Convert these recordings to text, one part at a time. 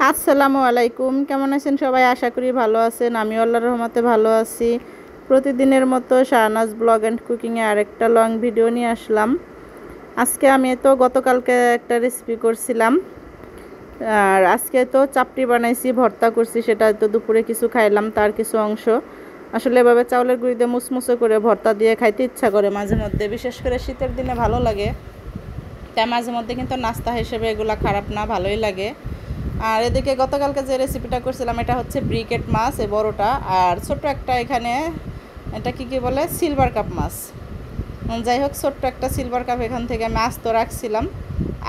আসসালামু আলাইকুম, কেমন আছেন সবাই? আশা করি ভালো আছেন। আমি আল্লাহর রহমতে ভালো আছি। প্রতিদিনের মতো শাহনাজ ব্লগ অ্যান্ড কুকিংয়ে আরেকটা লং ভিডিও নিয়ে আসলাম। আজকে আমি তো গতকালকে একটা রেসিপি করছিলাম, আর আজকে তো চাপটি বানাইছি, ভর্তা করছি। সেটা তো দুপুরে কিছু খাইলাম, তার কিছু অংশ আসলে এভাবে চাউলের গুঁড়ি দিয়ে মুসমুসে করে ভর্তা দিয়ে খাইতে ইচ্ছা করে মাঝে মধ্যে, বিশেষ করে শীতের দিনে ভালো লাগে। তাই মাঝে মধ্যে কিন্তু নাস্তা হিসেবে এগুলো খারাপ না, ভালোই লাগে। আর এদিকে গতকালকে যে রেসিপিটা করছিলাম এটা হচ্ছে ব্রিকেট মাছ, এই বড়টা, আর ছোট্ট একটা এখানে এটা কি বলে সিলভার কাপ মাছ। যাই হোক, ছোট্ট একটা সিলভার কাপ এখান থেকে আমি আস্ত রাখছিলাম।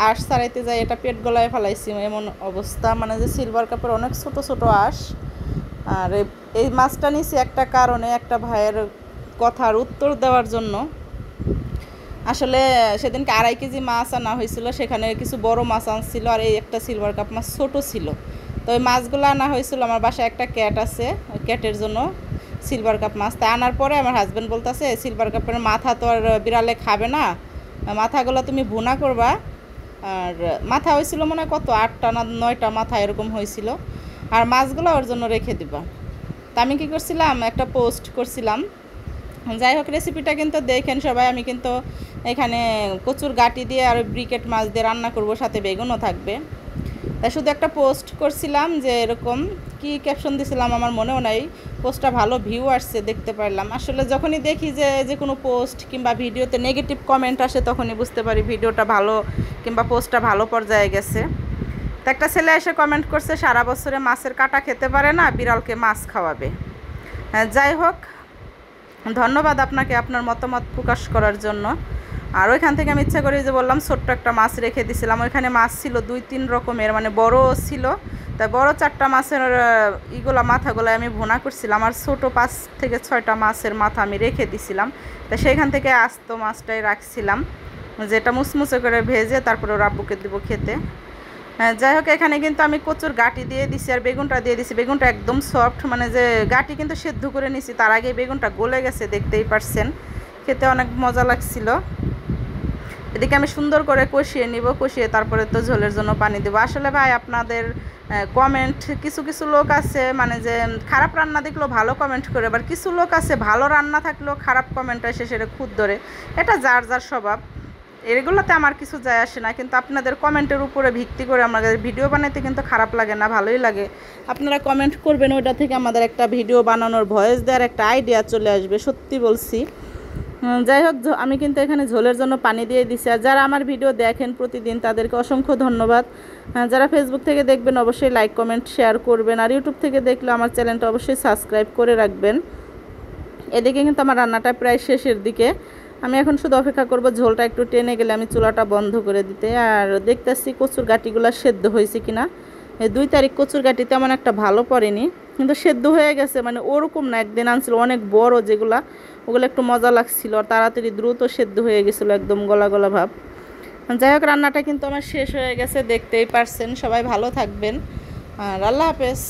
আঁশ ছাড়াইতে যাই এটা পেট গলায় ফেলাইছি, এমন অবস্থা, মানে যে সিলভার কাপের অনেক ছোট ছোট আঁশ। আর এই মাছটা নিছি একটা কারণে, একটা ভাইয়ের কথার উত্তর দেওয়ার জন্য। আসলে সেদিনকে 2.5 কেজি মাছ আনা হয়েছিল, সেখানে কিছু বড় মাছ আনছিল, আর এই একটা সিলভার কাপ মাছ ছোট ছিল। তো ওই মাছগুলো আনা হয়েছিল, আমার বাসায় একটা ক্যাট আছে, ওই ক্যাটের জন্য সিলভার কাপ মাছ। তাই আনার পরে আমার হাজব্যান্ড বলতেছে সিলভার কাপের মাথা তো আর বিড়ালে খাবে না, মাথাগুলো তুমি ভুনা করবা। আর মাথা হয়েছিল মনে হয় কত 8টা না 9টা মাথা এরকম হয়েছিল, আর মাছগুলো ওর জন্য রেখে দিবা। তা আমি কী করছিলাম, একটা পোস্ট করছিলাম। যাই হোক, রেসিপিটা কিন্তু দেখেন সবাই। আমি কিন্তু এখানে কচুর গাঁটি দিয়ে আর ব্রিকেট মাছ দিয়ে রান্না করব, সাথে বেগুনও থাকবে। তাই শুধু একটা পোস্ট করছিলাম, যে এরকম কি ক্যাপশন দিছিলাম আমার মনেও নাই। পোস্টটা ভালো ভিউ আসছে দেখতে পারলাম। আসলে যখনই দেখি যে কোনো পোস্ট কিংবা ভিডিওতে নেগেটিভ কমেন্ট আসে, তখনই বুঝতে পারি ভিডিওটা ভালো কিংবা পোস্টটা ভালো পর্যায়ে গেছে। তো একটা ছেলে এসে কমেন্ট করছে, সারা বছরে মাছের কাঁটা খেতে পারে না, বিড়ালকে মাছ খাওয়াবে। যাই হোক, ধন্যবাদ আপনাকে আপনার মতামত প্রকাশ করার জন্য। আর ওইখান থেকে আমি ইচ্ছা করি যে বললাম ছোট্ট একটা মাছ রেখে দিছিলাম। ওইখানে মাছ ছিল 2-3 রকমের, মানে বড় ছিল। তাই বড় 4টা মাছের মাথাগুলো আমি ভুনা করছিলাম, আর ছোটো 5 থেকে 6টা মাছের মাথা আমি রেখে দিছিলাম। তাই সেইখান থেকে আস্ত মাছটাই রাখছিলাম, যেটা মুসমুসে করে ভেজে তারপরে ওর আব্বুকে দিব খেতে। যাই হোক, এখানে কিন্তু আমি কচুর গাঁটি দিয়ে দিছি আর বেগুনটা দিয়ে দিছি। বেগুনটা একদম সফট, মানে যে গাঁটি কিন্তু সেদ্ধ করে নিছি, তার আগে বেগুনটা গলে গেছে, দেখতেই পারছেন। খেতে অনেক মজা লাগছিল। এদিকে আমি সুন্দর করে কষিয়ে নিব, কষিয়ে তারপরে তো ঝোলের জন্য পানি দেবো। আসলে ভাই আপনাদের কমেন্ট, কিছু কিছু লোক আছে মানে যে খারাপ রান্না দেখলেও ভালো কমেন্ট করে, আবার কিছু লোক আছে ভালো রান্না থাকলেও খারাপ কমেন্ট আসে, সেটা খুদ ধরে। এটা যার যার স্বভাব, এগুলোতে আমার কিছু যায় আসে না। কিন্তু আপনাদের কমেন্টের উপরে ভিত্তি করে আমাদের ভিডিও বানাইতে কিন্তু খারাপ লাগে না, ভালোই লাগে। আপনারা কমেন্ট করবেন, ওইটা থেকে আমাদের একটা ভিডিও বানানোর, ভয়েস দেওয়ার একটা আইডিয়া চলে আসবে, সত্যি বলছি। যাই হোক, আমি কিন্তু এখানে ঝোলের জন্য পানি দিয়ে দিছি। আর যারা আমার ভিডিও দেখেন প্রতিদিন, তাদেরকে অসংখ্য ধন্যবাদ। যারা ফেসবুক থেকে দেখবেন অবশ্যই লাইক কমেন্ট শেয়ার করবেন, আর ইউটিউব থেকে দেখলে আমার চ্যানেলটা অবশ্যই সাবস্ক্রাইব করে রাখবেন। এদিকে কিন্তু আমার রান্নাটা প্রায় শেষের দিকে। আমি এখন শুধু অপেক্ষা করব ঝোলটা একটু টেনে গেলে আমি চুলাটা বন্ধ করে দিতে। আর দেখতেছি কচুর গাঁটিগুলো সেদ্ধ হয়েছে কিনা। এই 2 তারিখ কচুর গাঁটি তেমন একটা ভালো পড়েনি, কিন্তু সেদ্ধ হয়ে গেছে। মানে ওরকম না, একদিন আনছিল অনেক বড় যেগুলা, ওগুলো একটু মজা লাগছিল, আর তাড়াতাড়ি দ্রুত সেদ্ধ হয়ে গেছিলো, একদম গলা গলা ভাব। যাই হোক, রান্নাটা কিন্তু আমার শেষ হয়ে গেছে, দেখতেই পারছেন। সবাই ভালো থাকবেন, আর আল্লাহ হাফেজ।